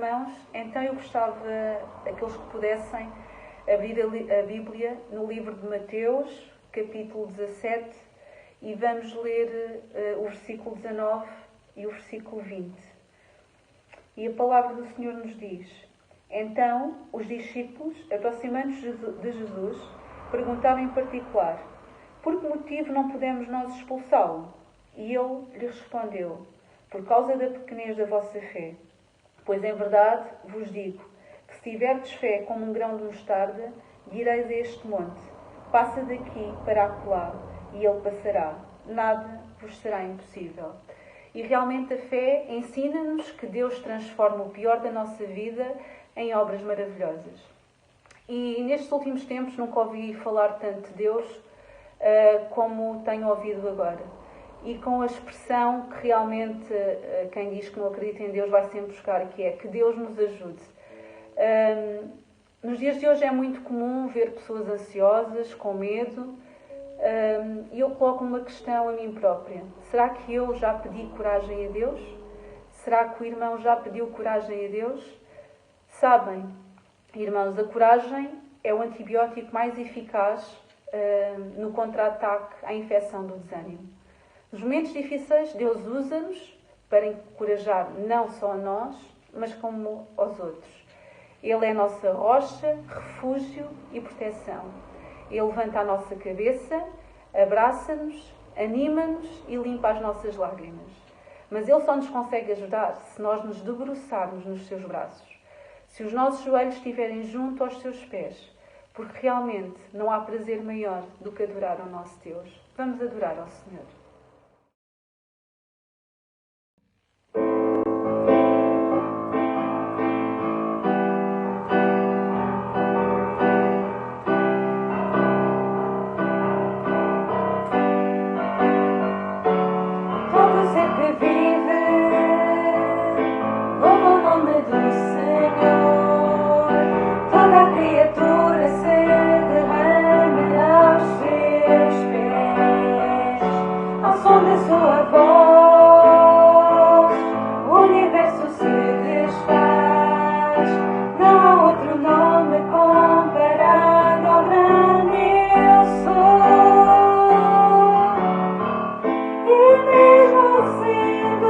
irmãos, então eu gostava, aqueles que pudessem, abrir a Bíblia no livro de Mateus, capítulo 17, e vamos ler o versículo 19 e o versículo 20. E a palavra do Senhor nos diz: Então os discípulos, aproximando-se de Jesus, perguntavam em particular: Por que motivo não podemos nós expulsá-lo? E ele lhes respondeu: Por causa da pequenez da vossa fé. Pois em verdade vos digo que se tiverdes fé como um grão de mostarda, direis a este monte: passa daqui para acolá, e ele passará. Nada vos será impossível. E realmente a fé ensina-nos que Deus transforma o pior da nossa vida em obras maravilhosas. E nestes últimos tempos nunca ouvi falar tanto de Deus como tenho ouvido agora. E com a expressão que realmente quem diz que não acredita em Deus vai sempre buscar, que é que Deus nos ajude. Nos dias de hoje é muito comum ver pessoas ansiosas, com medo, e eu coloco uma questão a mim própria. Será que eu já pedi coragem a Deus? Será que o irmão já pediu coragem a Deus? Sabem, irmãos, a coragem é o antibiótico mais eficaz no contra-ataque à infecção do desânimo. Nos momentos difíceis, Deus usa-nos para encorajar não só a nós, mas como aos outros. Ele é a nossa rocha, refúgio e proteção. Ele levanta a nossa cabeça, abraça-nos, anima-nos e limpa as nossas lágrimas. Mas Ele só nos consegue ajudar se nós nos debruçarmos nos seus braços, se os nossos joelhos estiverem junto aos seus pés, porque realmente não há prazer maior do que adorar ao nosso Deus. Vamos adorar ao Senhor. E mesmo sendo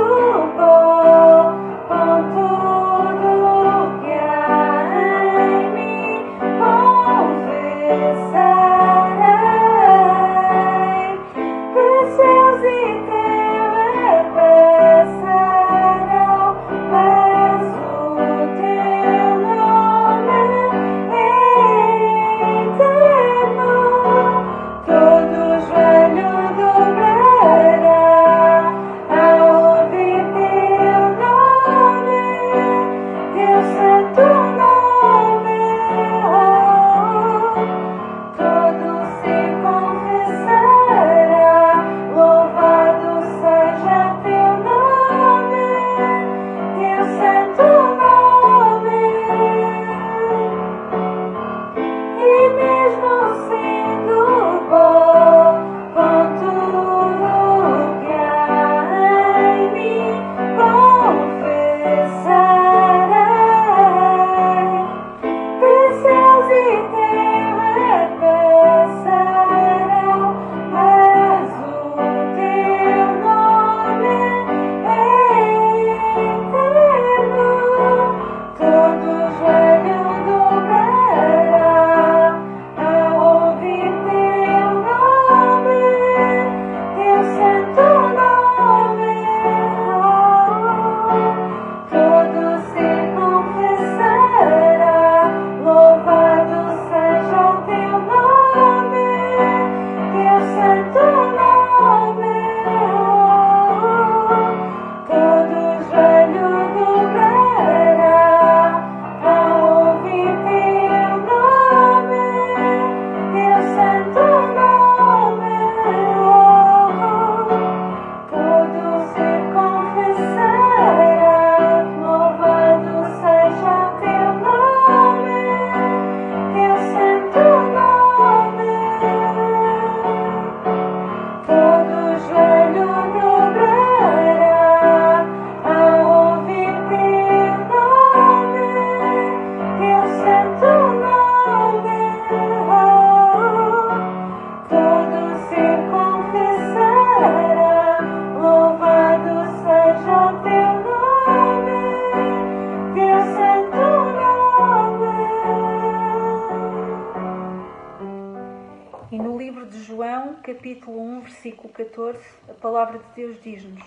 capítulo 1, versículo 14, a palavra de Deus diz-nos: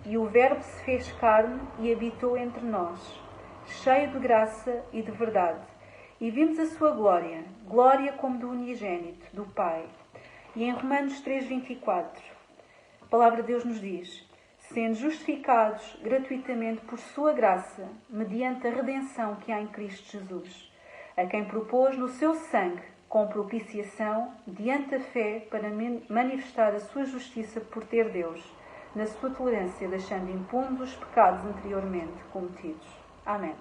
E o Verbo se fez carne e habitou entre nós, cheio de graça e de verdade. E vimos a sua glória, glória como do unigênito, do Pai. E em Romanos 3,24, a palavra de Deus nos diz: Sendo justificados gratuitamente por sua graça, mediante a redenção que há em Cristo Jesus, a quem propôs no seu sangue, com propiciação, diante da fé, para manifestar a sua justiça por ter Deus, na sua tolerância, deixando impunes os pecados anteriormente cometidos. Amém.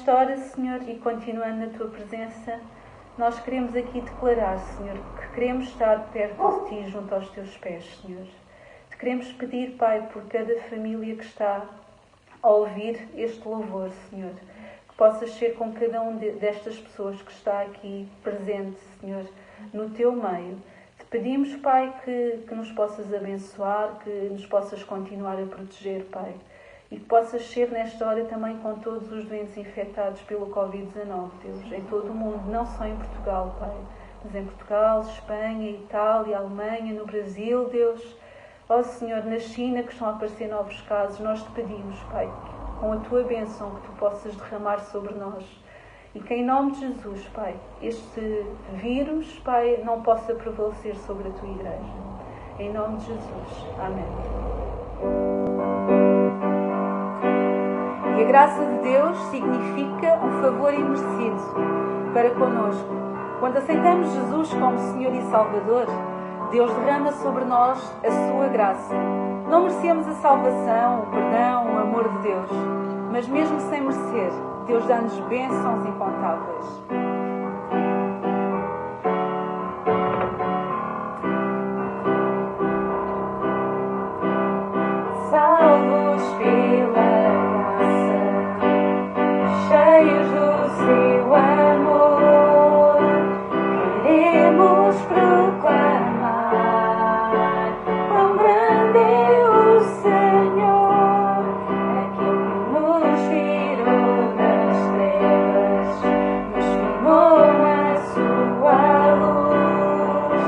Nesta hora, Senhor, e continuando na Tua presença, nós queremos aqui declarar, Senhor, que queremos estar perto de Ti, junto aos Teus pés, Senhor. Te queremos pedir, Pai, por cada família que está a ouvir este louvor, Senhor, que possas ser com cada um destas pessoas que está aqui presente, Senhor, no Teu meio. Te pedimos, Pai, que nos possas abençoar, que nos possas continuar a proteger, Pai. E que possas ser nesta hora também com todos os doentes infectados pelo Covid-19, Deus, em todo o mundo, não só em Portugal, Pai, mas em Portugal, Espanha, Itália, Alemanha, no Brasil, Deus. Ó Senhor, na China, que estão a aparecer novos casos, nós te pedimos, Pai, com a Tua bênção, que Tu possas derramar sobre nós. E que em nome de Jesus, Pai, este vírus, Pai, não possa prevalecer sobre a Tua Igreja. Em nome de Jesus. Amém. E a graça de Deus significa um favor imerecido para conosco. Quando aceitamos Jesus como Senhor e Salvador, Deus derrama sobre nós a sua graça. Não merecemos a salvação, o perdão, o amor de Deus, mas mesmo sem merecer, Deus dá-nos bênçãos incontáveis. Salvos pela graça, cheios do seu amor, queremos proclamar quão grande é o Senhor, aquele que nos tirou das trevas, nos firmou na sua luz,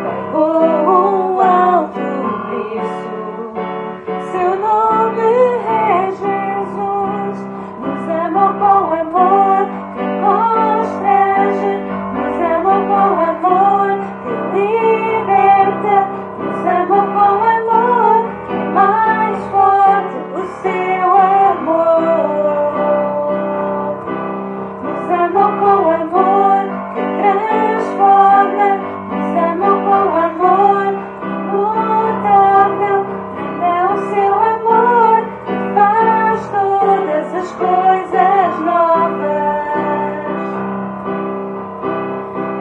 pagou um alto preço. Seu nome é Jesus, nos amou com amor que constrange, nos amou com amor que liberta, nos amou com amor que é mais forte, o seu amor. Nos amou com amor que transforma, nos amou com amor imutável. É o seu amor que faz todas as coisas novas.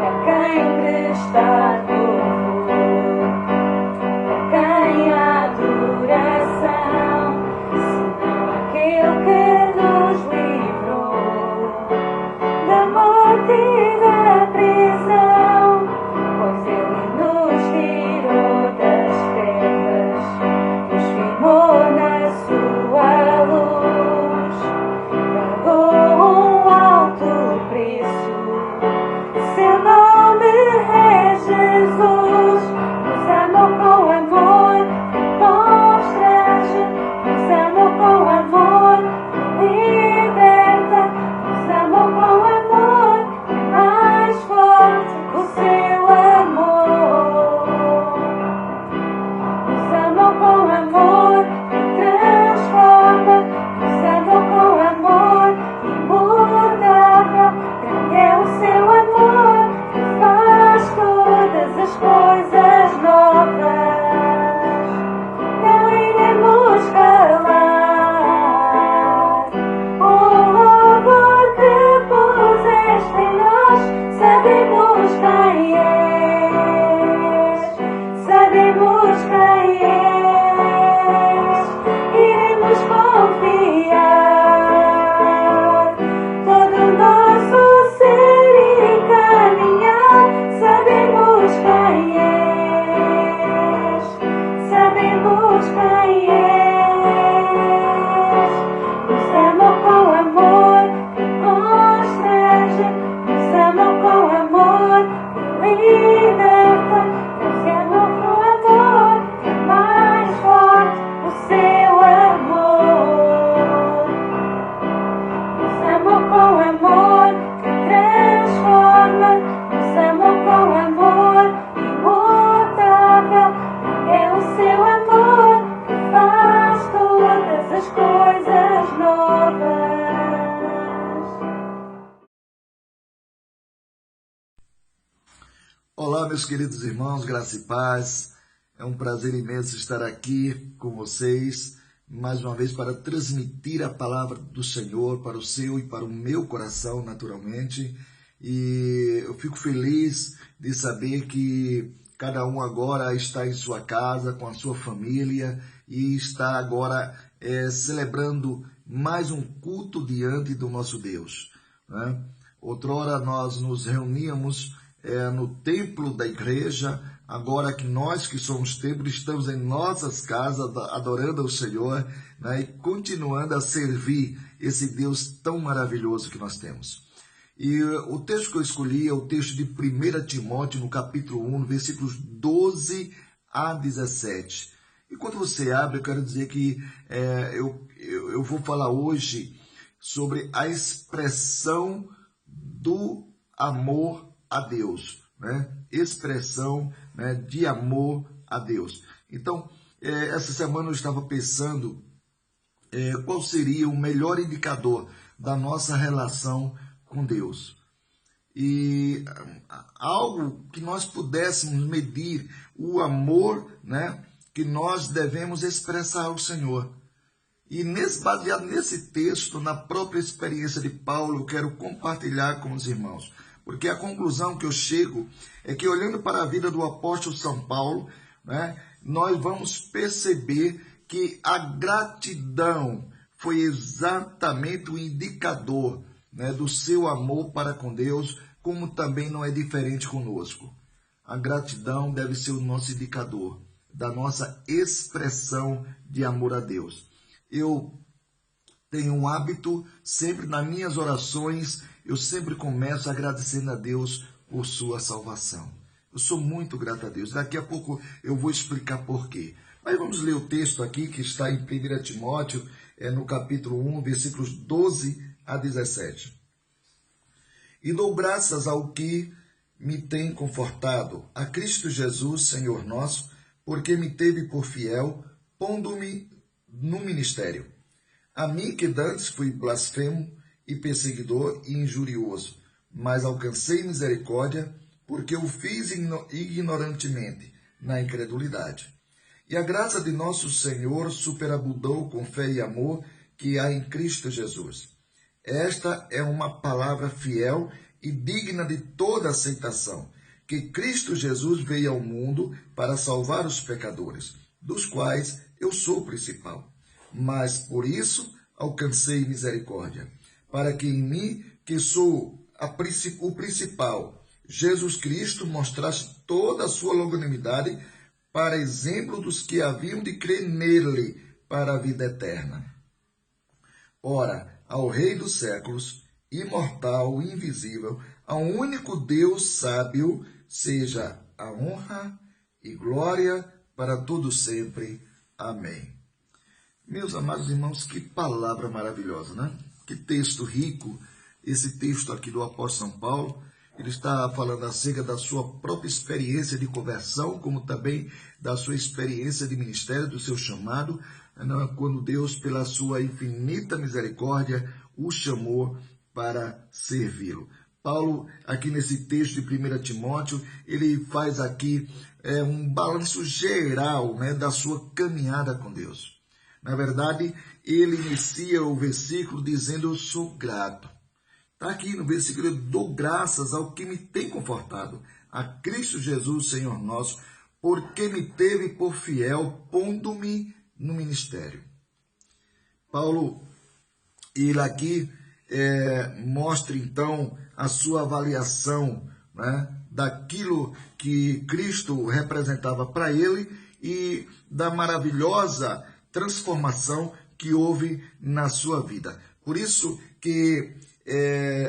É quem prestar louvor, é quem a adoração, senão aquele que nos livrou da morte e da prisão, pois Ele nos tirou das trevas, nos firmou na sua luz, pagou um alto preço. Seu nome é Jesus, nos amou com amor que constrange, nos amou com amor que liberta, nos amou com amor que é mais forte, o seu amor. Nos amou com amor que transforma, nos amou com amor imutável. Grande é o seu amor que faz todas as coisas novas. Não iremos calar o louvor que puseste em nós. Sabemos quem és, sabemos quem és. Iremos confiar todo o nosso ser e caminhar. Sabemos quem és, sabemos quem és. Nos amou com amor que constrange, nos amou com amor que liberta, nos amou com amor que é mais forte, o seu amor. Nos amou com amor que transforma, nos amou com amor imutável. É o seu amor que faz todas as coisas novas. Olá, meus queridos irmãos, graça e paz. É um prazer imenso estar aqui com vocês, mais uma vez para transmitir a palavra do Senhor para o seu e para o meu coração, naturalmente. E eu fico feliz de saber que cada um agora está em sua casa, com a sua família, e está agora celebrando mais um culto diante do nosso Deus, né? Outrora nós nos reuníamos no templo da igreja. Agora que nós que somos templo estamos em nossas casas adorando ao Senhor, né? E continuando a servir esse Deus tão maravilhoso que nós temos. E o texto que eu escolhi é o texto de 1 Timóteo, no capítulo 1, versículos 12 a 17. E quando você abre, eu quero dizer que eu vou falar hoje sobre a expressão do amor a Deus, né? Expressão, né, de amor a Deus. Então, essa semana eu estava pensando qual seria o melhor indicador da nossa relação com Deus. E algo que nós pudéssemos medir o amor, né, que nós devemos expressar ao Senhor. E baseado nesse texto, na própria experiência de Paulo, eu quero compartilhar com os irmãos. Porque a conclusão que eu chego é que, olhando para a vida do apóstolo São Paulo, né, nós vamos perceber que a gratidão foi exatamente o indicador, né, do seu amor para com Deus, como também não é diferente conosco. A gratidão deve ser o nosso indicador da nossa expressão de amor a Deus. Eu tenho um hábito, sempre nas minhas orações, eu sempre começo agradecendo a Deus por sua salvação. Eu sou muito grato a Deus. Daqui a pouco eu vou explicar por quê. Mas vamos ler o texto aqui que está em 1 Timóteo, no capítulo 1, versículos 12 a 17. E dou graças ao que me tem confortado, a Cristo Jesus, Senhor nosso, porque me teve por fiel, pondo-me no ministério. A mim que dantes fui blasfemo e perseguidor e injurioso, mas alcancei misericórdia, porque o fiz ignorantemente, na incredulidade. E a graça de nosso Senhor superabundou com fé e amor que há em Cristo Jesus. Esta é uma palavra fiel e digna de toda aceitação, que Cristo Jesus veio ao mundo para salvar os pecadores, dos quais eu sou o principal. Mas por isso alcancei misericórdia, para que em mim, que sou o principal, Jesus Cristo mostrasse toda a sua longanimidade, para exemplo dos que haviam de crer nele para a vida eterna. Ora, ao Rei dos séculos, imortal, invisível, ao único Deus sábio, seja a honra e glória para todos sempre. Amém. Meus amados irmãos, que palavra maravilhosa, né? Que texto rico, esse texto aqui do apóstolo São Paulo. Ele está falando acerca da sua própria experiência de conversão, como também da sua experiência de ministério, do seu chamado, quando Deus, pela sua infinita misericórdia, o chamou para servi-lo. Paulo, aqui nesse texto de 1 Timóteo, ele faz aqui um balanço geral, né, da sua caminhada com Deus. Na verdade, ele inicia o versículo dizendo: eu sou grato. Está aqui no versículo: eu dou graças ao que me tem confortado, a Cristo Jesus, Senhor nosso, porque me teve por fiel, pondo-me no ministério. Paulo, ele aqui mostra então a sua avaliação, né, daquilo que Cristo representava para ele e da maravilhosa transformação que houve na sua vida. Por isso que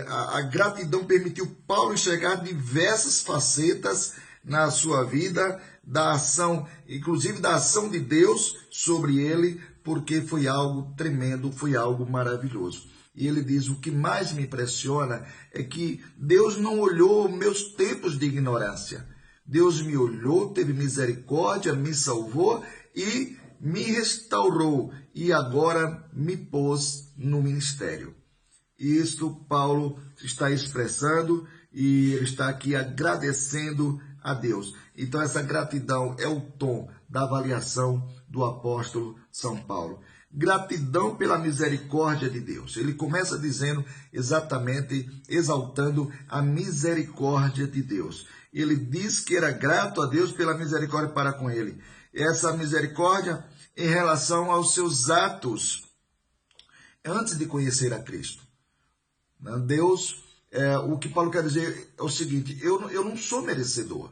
a gratidão permitiu Paulo enxergar diversas facetas na sua vida, da ação, inclusive da ação de Deus sobre ele, porque foi algo tremendo, foi algo maravilhoso. E ele diz: o que mais me impressiona é que Deus não olhou meus tempos de ignorância. Deus me olhou, teve misericórdia, me salvou e me restaurou, e agora me pôs no ministério. Isto Paulo está expressando, e ele está aqui agradecendo a Deus. Então essa gratidão é o tom da avaliação do apóstolo São Paulo. Gratidão pela misericórdia de Deus. Ele começa dizendo exatamente, exaltando a misericórdia de Deus. Ele diz que era grato a Deus pela misericórdia para com ele. Essa misericórdia em relação aos seus atos antes de conhecer a Cristo. Deus, o que Paulo quer dizer é o seguinte: eu não sou merecedor.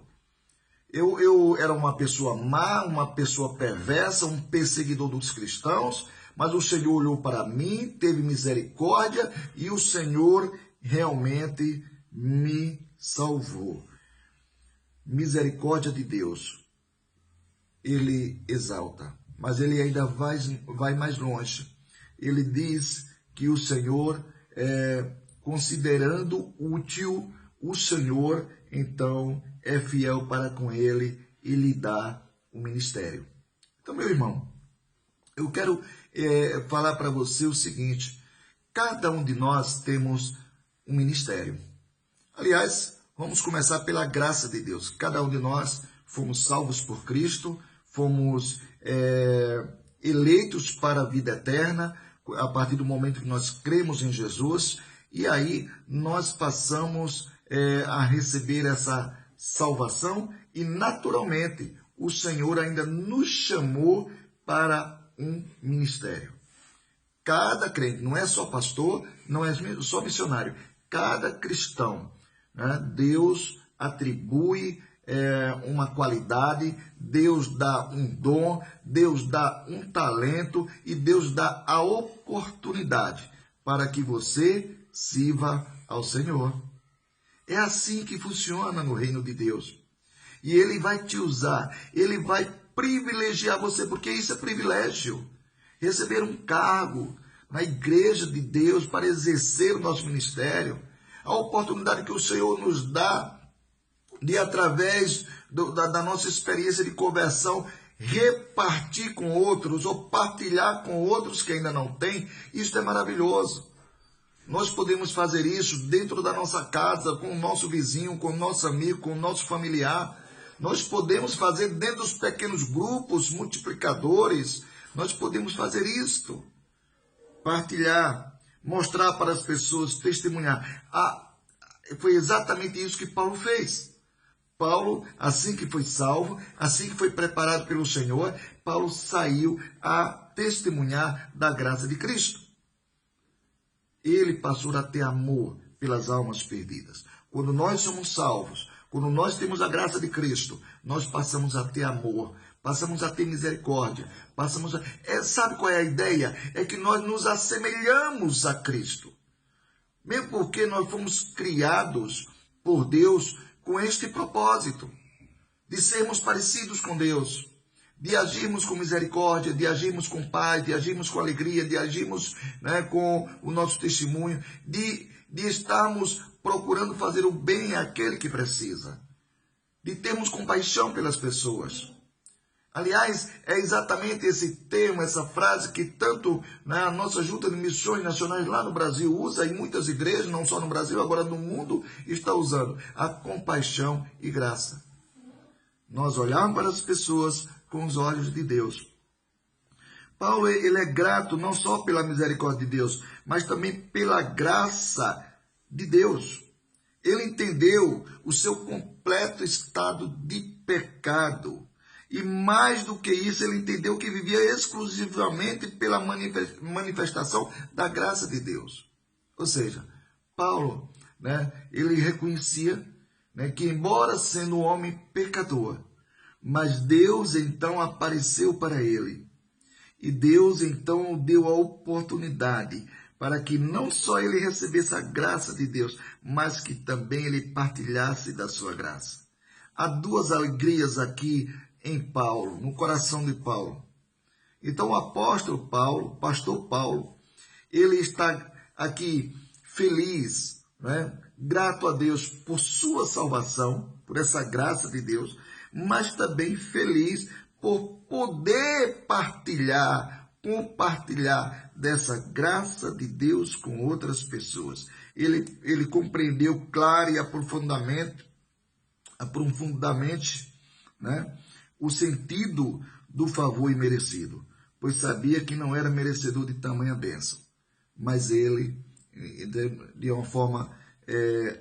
Eu era uma pessoa má, uma pessoa perversa, um perseguidor dos cristãos, mas o Senhor olhou para mim, teve misericórdia e o Senhor realmente me salvou. Misericórdia de Deus, ele exalta, mas ele ainda vai mais longe. Ele diz que o Senhor, considerando útil, o Senhor então é fiel para com ele e lhe dá o ministério. Então, meu irmão, eu quero falar para você o seguinte: cada um de nós temos um ministério. Aliás, vamos começar pela graça de Deus. Cada um de nós fomos salvos por Cristo, fomos eleitos para a vida eterna a partir do momento que nós cremos em Jesus, e aí nós passamos a receber essa salvação e, naturalmente, o Senhor ainda nos chamou para um ministério. Cada crente, não é só pastor, não é só missionário, cada cristão, né, Deus atribui uma qualidade, Deus dá um dom, Deus dá um talento e Deus dá a oportunidade para que você sirva ao Senhor. É assim que funciona no reino de Deus. E Ele vai te usar, Ele vai privilegiar você, porque isso é privilégio. Receber um cargo na igreja de Deus para exercer o nosso ministério. A oportunidade que o Senhor nos dá de, através da nossa experiência de conversão, repartir com outros ou partilhar com outros que ainda não têm, isso é maravilhoso. Nós podemos fazer isso dentro da nossa casa, com o nosso vizinho, com o nosso amigo, com o nosso familiar. Nós podemos fazer dentro dos pequenos grupos multiplicadores. Nós podemos fazer isto. Partilhar, mostrar para as pessoas, testemunhar. Foi exatamente isso que Paulo fez. Paulo, assim que foi salvo, assim que foi preparado pelo Senhor, Paulo saiu a testemunhar da graça de Cristo. Ele passou a ter amor pelas almas perdidas. Quando nós somos salvos, quando nós temos a graça de Cristo, nós passamos a ter amor, passamos a ter misericórdia, sabe qual é a ideia? É que nós nos assemelhamos a Cristo. Mesmo porque nós fomos criados por Deus com este propósito, de sermos parecidos com Deus, de agirmos com misericórdia, de agirmos com paz, de agirmos com alegria, de agirmos, né, com o nosso testemunho, de estarmos procurando fazer o bem àquele que precisa, de termos compaixão pelas pessoas. Aliás, é exatamente esse termo, essa frase que tanto, né, a nossa Junta de Missões Nacionais lá no Brasil usa, e muitas igrejas, não só no Brasil, agora no mundo, está usando: a compaixão e graça. Nós olhamos para as pessoas com os olhos de Deus. Paulo, ele é grato não só pela misericórdia de Deus, mas também pela graça de Deus. Ele entendeu o seu completo estado de pecado. E mais do que isso, ele entendeu que vivia exclusivamente pela manifestação da graça de Deus. Ou seja, Paulo, né, ele reconhecia, né, que, embora sendo um homem pecador, mas Deus então apareceu para ele. E Deus então deu a oportunidade para que não só ele recebesse a graça de Deus, mas que também ele partilhasse da sua graça. Há duas alegrias aqui em Paulo, no coração de Paulo. Então o apóstolo Paulo, pastor Paulo, ele está aqui feliz, né? Grato a Deus por sua salvação, por essa graça de Deus, mas também feliz por poder compartilhar dessa graça de Deus com outras pessoas. Ele compreendeu claro e aprofundadamente, né, o sentido do favor imerecido, pois sabia que não era merecedor de tamanha bênção. Mas ele, de uma forma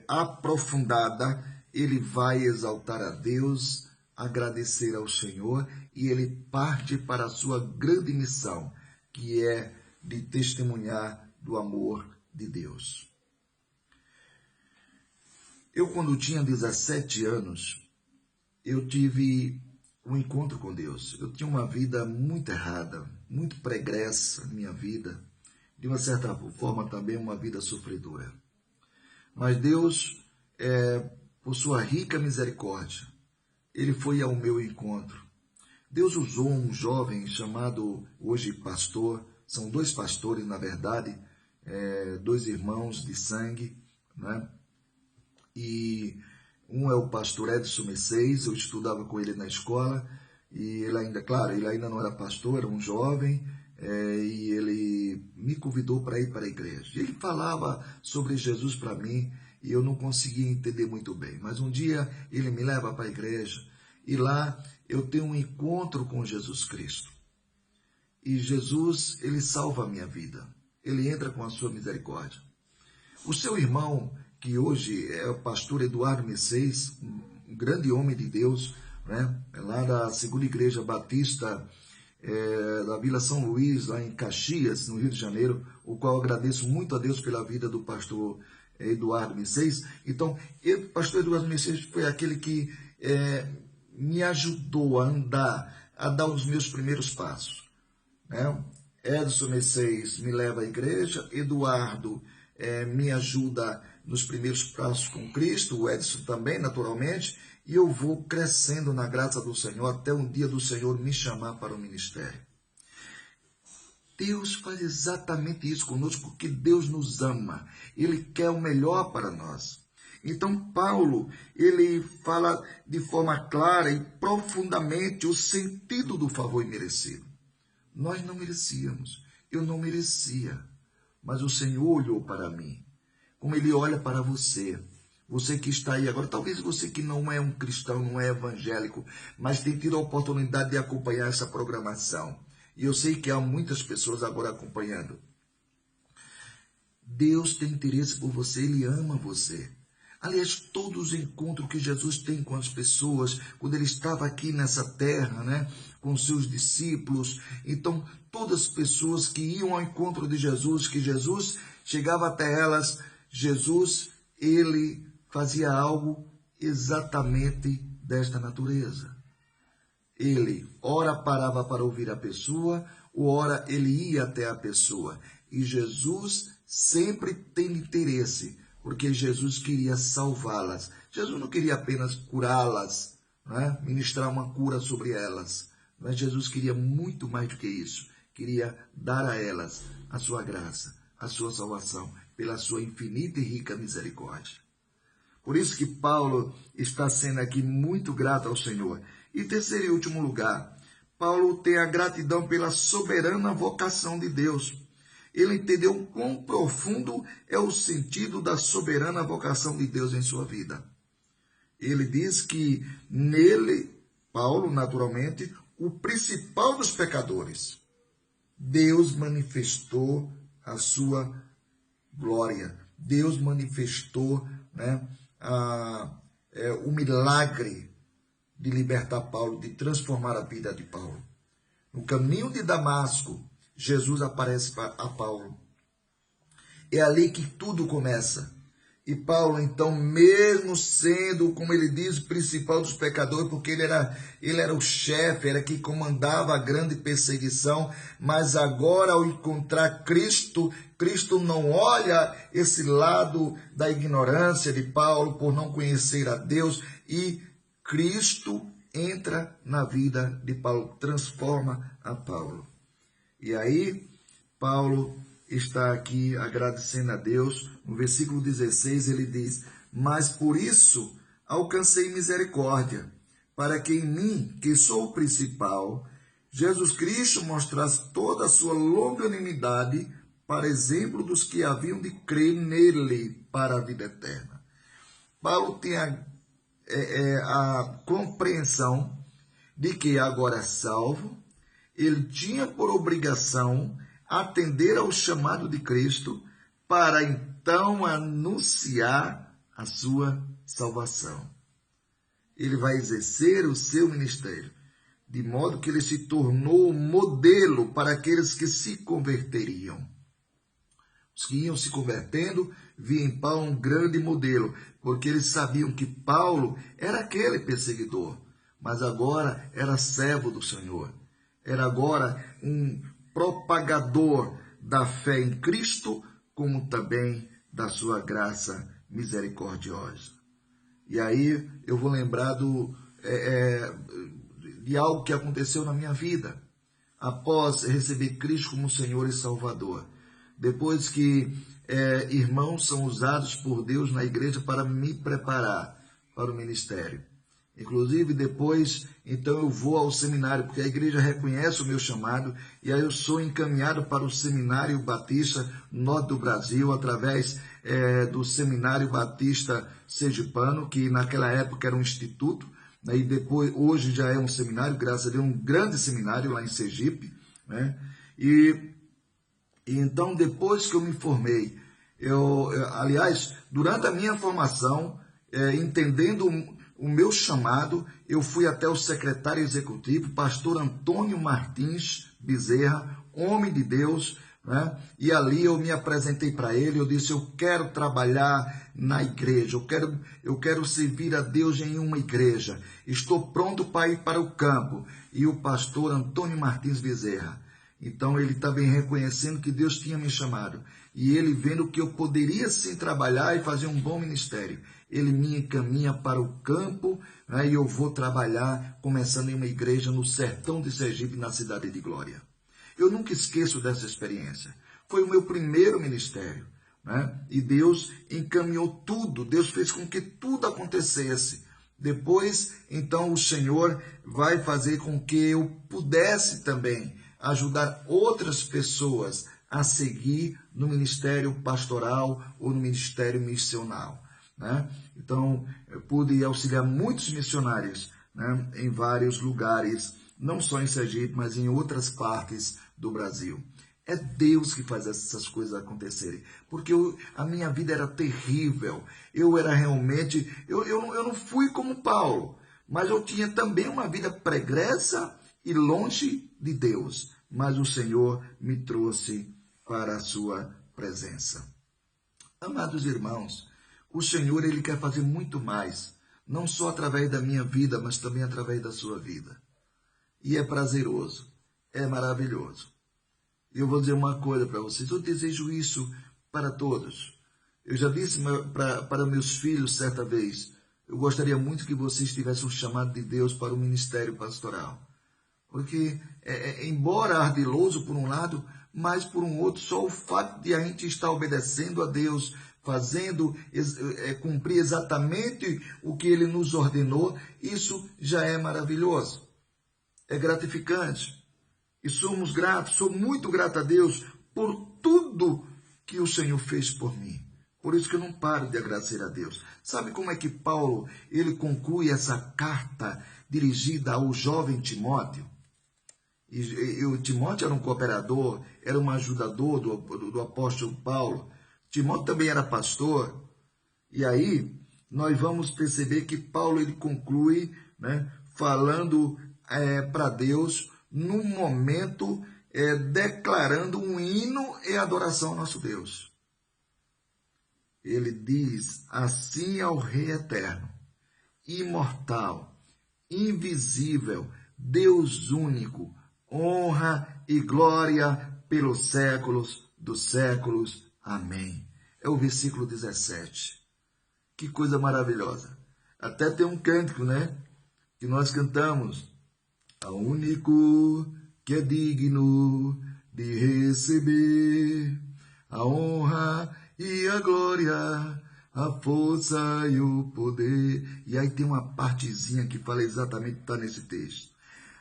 aprofundada, ele vai exaltar a Deus, agradecer ao Senhor, e ele parte para a sua grande missão, que é de testemunhar do amor de Deus. Eu, quando tinha 17 anos, eu tive um encontro com Deus. Eu tinha uma vida muito errada, muito pregressa na minha vida, de uma certa forma também uma vida sofredora. Mas Deus, por sua rica misericórdia, Ele foi ao meu encontro. Deus usou um jovem chamado, hoje pastor, são 2 pastores na verdade, 2 irmãos de sangue, né? E um é o pastor Edson Mercedes, eu estudava com ele na escola, e ele ainda não era pastor, era um jovem, e ele me convidou para ir para a igreja. Ele falava sobre Jesus para mim, e eu não conseguia entender muito bem. Mas um dia ele me leva para a igreja, e lá eu tenho um encontro com Jesus Cristo. E Jesus, ele salva a minha vida. Ele entra com a sua misericórdia. O seu irmão, que hoje é o pastor Eduardo Mercedes, um grande homem de Deus, né? Lá da Segunda Igreja Batista da Vila São Luís, lá em Caxias, no Rio de Janeiro, o qual eu agradeço muito a Deus pela vida do pastor Eduardo Mercedes. Então, o pastor Eduardo Mercedes foi aquele que me ajudou a andar, a dar os meus primeiros passos, né? Edson Mercedes me leva à igreja, Eduardo me ajuda nos primeiros passos com Cristo, o Edson também, naturalmente, e eu vou crescendo na graça do Senhor até um dia do Senhor me chamar para o ministério. Deus faz exatamente isso conosco, porque Deus nos ama, Ele quer o melhor para nós. Então, Paulo, ele fala de forma clara e profundamente o sentido do favor imerecido. Nós não merecíamos, eu não merecia, mas o Senhor olhou para mim, como Ele olha para você. Você que está aí agora, talvez você que não é um cristão, não é evangélico, mas tem tido a oportunidade de acompanhar essa programação. E eu sei que há muitas pessoas agora acompanhando. Deus tem interesse por você, Ele ama você. Aliás, todos os encontros que Jesus tem com as pessoas, quando Ele estava aqui nessa terra, né, com seus discípulos, então todas as pessoas que iam ao encontro de Jesus, que Jesus chegava até elas, Jesus, Ele fazia algo exatamente desta natureza. Ele, ora parava para ouvir a pessoa, ora ele ia até a pessoa. E Jesus sempre tem interesse, porque Jesus queria salvá-las. Jesus não queria apenas curá-las, né? Ministrar uma cura sobre elas. Mas Jesus queria muito mais do que isso. Queria dar a elas a sua graça, a sua salvação, pela sua infinita e rica misericórdia. Por isso que Paulo está sendo aqui muito grato ao Senhor. E terceiro e último lugar, Paulo tem a gratidão pela soberana vocação de Deus. Ele entendeu quão profundo é o sentido da soberana vocação de Deus em sua vida. Ele diz que nele, Paulo, naturalmente, o principal dos pecadores, Deus manifestou a sua glória. Deus manifestou, né, o milagre de libertar Paulo, de transformar a vida de Paulo. No caminho de Damasco, Jesus aparece a Paulo. É ali que tudo começa. E Paulo, então, mesmo sendo, como ele diz, o principal dos pecadores, porque ele era o chefe, era quem comandava a grande perseguição, mas agora, ao encontrar Cristo, Cristo não olha esse lado da ignorância de Paulo por não conhecer a Deus, e Cristo entra na vida de Paulo, transforma a Paulo. E aí, Paulo está aqui agradecendo a Deus. No versículo 16 ele diz: mas por isso alcancei misericórdia, para que em mim, que sou o principal, Jesus Cristo mostrasse toda a sua longanimidade, para exemplo dos que haviam de crer nele para a vida eterna. Paulo tem a compreensão de que agora salvo, ele tinha por obrigação atender ao chamado de Cristo para então anunciar a sua salvação. Ele vai exercer o seu ministério. de modo que ele se tornou modelo para aqueles que se converteriam. Os que iam se convertendo viam em Paulo um grande modelo, porque eles sabiam que Paulo era aquele perseguidor, mas agora era servo do Senhor. Era agora um propagador da fé em Cristo, como também da sua graça misericordiosa. E aí eu vou lembrar de algo que aconteceu na minha vida, após receber Cristo como Senhor e Salvador. Depois que irmãos são usados por Deus na igreja para me preparar para o ministério. Inclusive, depois, então, eu vou ao seminário, porque a igreja reconhece o meu chamado, e aí eu sou encaminhado para o Seminário Batista Norte do Brasil, através do Seminário Batista Sergipano, que naquela época era um instituto, né, e depois, hoje já é um seminário, graças a Deus, um grande seminário lá em Sergipe, né? E então, depois que eu me formei, aliás, durante a minha formação, entendendo o meu chamado, eu fui até o secretário executivo, pastor Antônio Martins Bezerra, homem de Deus, né? E ali eu me apresentei para ele, eu disse, eu quero trabalhar na igreja, eu quero servir a Deus em uma igreja, estou pronto para ir para o campo. E o pastor Antônio Martins Bezerra, então ele também reconhecendo que Deus tinha me chamado, e ele vendo que eu poderia sim trabalhar e fazer um bom ministério, ele me encaminha para o campo, né, e eu vou trabalhar, começando em uma igreja no sertão de Sergipe, na cidade de Glória. Eu nunca esqueço dessa experiência. Foi o meu primeiro ministério, né? E Deus encaminhou tudo, Deus fez com que tudo acontecesse. Depois, então, o Senhor vai fazer com que eu pudesse também ajudar outras pessoas a seguir no ministério pastoral ou no ministério missional, né? Então, eu pude auxiliar muitos missionários, né, em vários lugares, não só em Sergipe, mas em outras partes do Brasil. É Deus que faz essas coisas acontecerem, porque a minha vida era terrível, eu era realmente, eu não fui como Paulo, mas eu tinha também uma vida pregressa e longe de Deus, mas o Senhor me trouxe para a sua presença. Amados irmãos, o Senhor, Ele quer fazer muito mais, não só através da minha vida, mas também através da sua vida. E é prazeroso, é maravilhoso. E eu vou dizer uma coisa para vocês, eu desejo isso para todos. Eu já disse para meus filhos certa vez, eu gostaria muito que vocês tivessem um chamado de Deus para o ministério pastoral. Porque, embora ardiloso por um lado, mas por um outro, só o fato de a gente estar obedecendo a Deus, fazendo, cumprir exatamente o que Ele nos ordenou, isso já é maravilhoso. É gratificante. E somos gratos, sou muito grato a Deus por tudo que o Senhor fez por mim. Por isso que eu não paro de agradecer a Deus. Sabe como é que Paulo, ele conclui essa carta dirigida ao jovem Timóteo? E o Timóteo era um cooperador, era um ajudador do apóstolo Paulo. Timóteo também era pastor. E aí nós vamos perceber que Paulo ele conclui, né, falando para Deus num momento declarando um hino e adoração ao nosso Deus. Ele diz assim ao Rei eterno, imortal, invisível, Deus único, honra e glória pelos séculos dos séculos. Amém. É o versículo 17. Que coisa maravilhosa. Até tem um cântico, né? Que nós cantamos. Ao único que é digno de receber a honra e a glória, a força e o poder. E aí tem uma partezinha que fala exatamente, está nesse texto.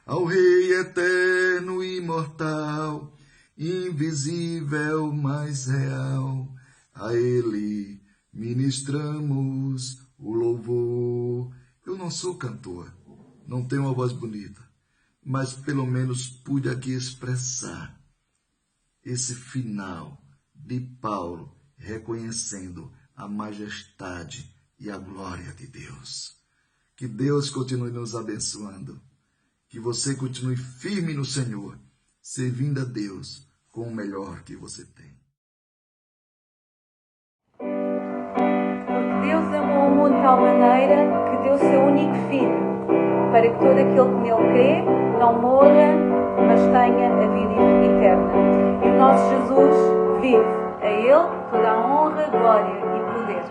Ao Rei eterno e imortal, invisível, mas real, a Ele ministramos o louvor. Eu não sou cantor, não tenho uma voz bonita, mas pelo menos pude aqui expressar esse final de Paulo reconhecendo a majestade e a glória de Deus. Que Deus continue nos abençoando. Que você continue firme no Senhor, servindo a Deus com o melhor que você tem. Porque Deus amou o mundo de tal maneira que deu seu único Filho, para que todo aquele que nele crê não morra, mas tenha a vida eterna. E o nosso Jesus vive. A Ele toda a honra, glória e poder.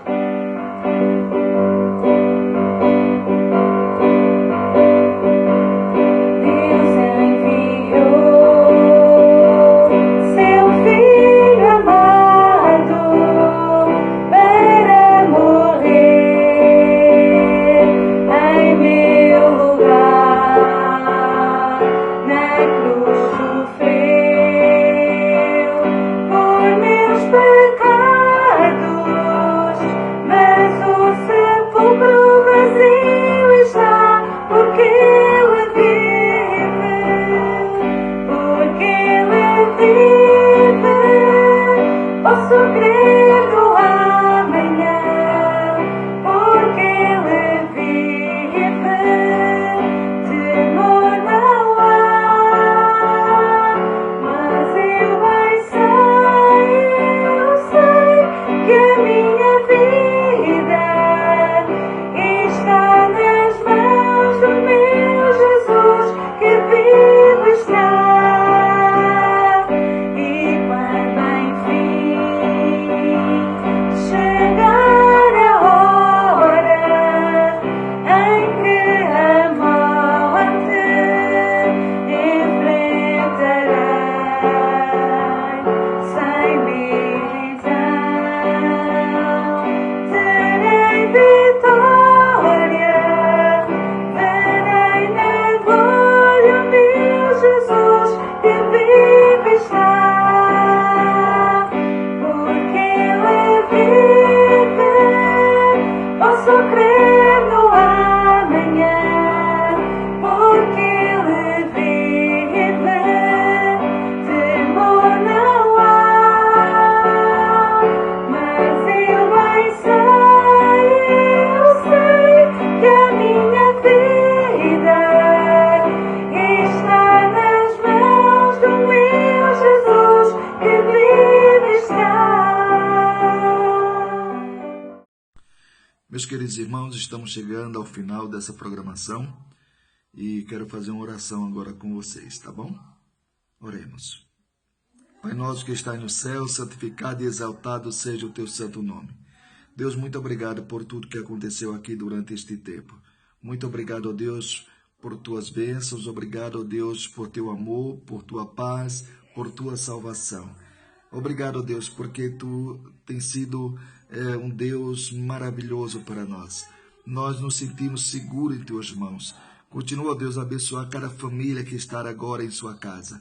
Meus queridos irmãos, estamos chegando ao final dessa programação e quero fazer uma oração agora com vocês, tá bom? Oremos. Pai nosso que estás no céu, santificado e exaltado seja o teu santo nome. Deus, muito obrigado por tudo que aconteceu aqui durante este tempo. Muito obrigado, ó Deus, por tuas bênçãos. Obrigado, ó Deus, por teu amor, por tua paz, por tua salvação. Obrigado, Deus, porque tu tens sido um Deus maravilhoso para nós. Nós nos sentimos seguros em tuas mãos. Continua, Deus, a abençoar cada família que está agora em sua casa,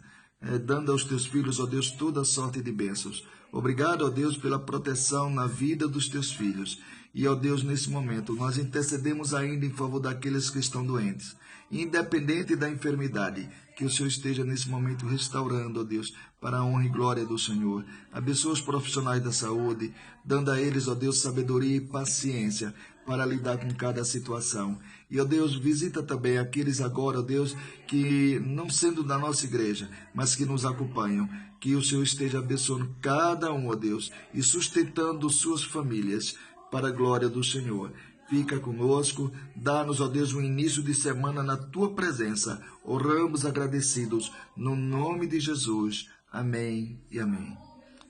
dando aos teus filhos, ó Deus, toda sorte de bênçãos. Obrigado, ó Deus, pela proteção na vida dos teus filhos. E, ó Deus, nesse momento, nós intercedemos ainda em favor daqueles que estão doentes, independente da enfermidade, que o Senhor esteja nesse momento restaurando, ó Deus, para a honra e glória do Senhor. Abençoa os profissionais da saúde, dando a eles, ó Deus, sabedoria e paciência para lidar com cada situação. E, ó Deus, visita também aqueles agora, ó Deus, que não sendo da nossa igreja, mas que nos acompanham. Que o Senhor esteja abençoando cada um, ó Deus, e sustentando suas famílias para a glória do Senhor. Fica conosco, dá-nos, ó Deus, um início de semana na tua presença. Oramos agradecidos, no nome de Jesus. Amém e amém.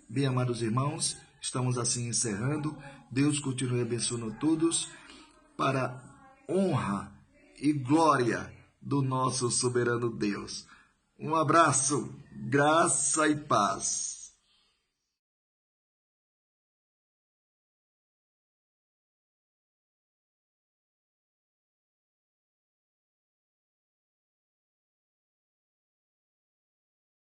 Bem, amados irmãos, estamos assim encerrando. Deus continue abençoando todos para honra e glória do nosso soberano Deus. Um abraço, graça e paz.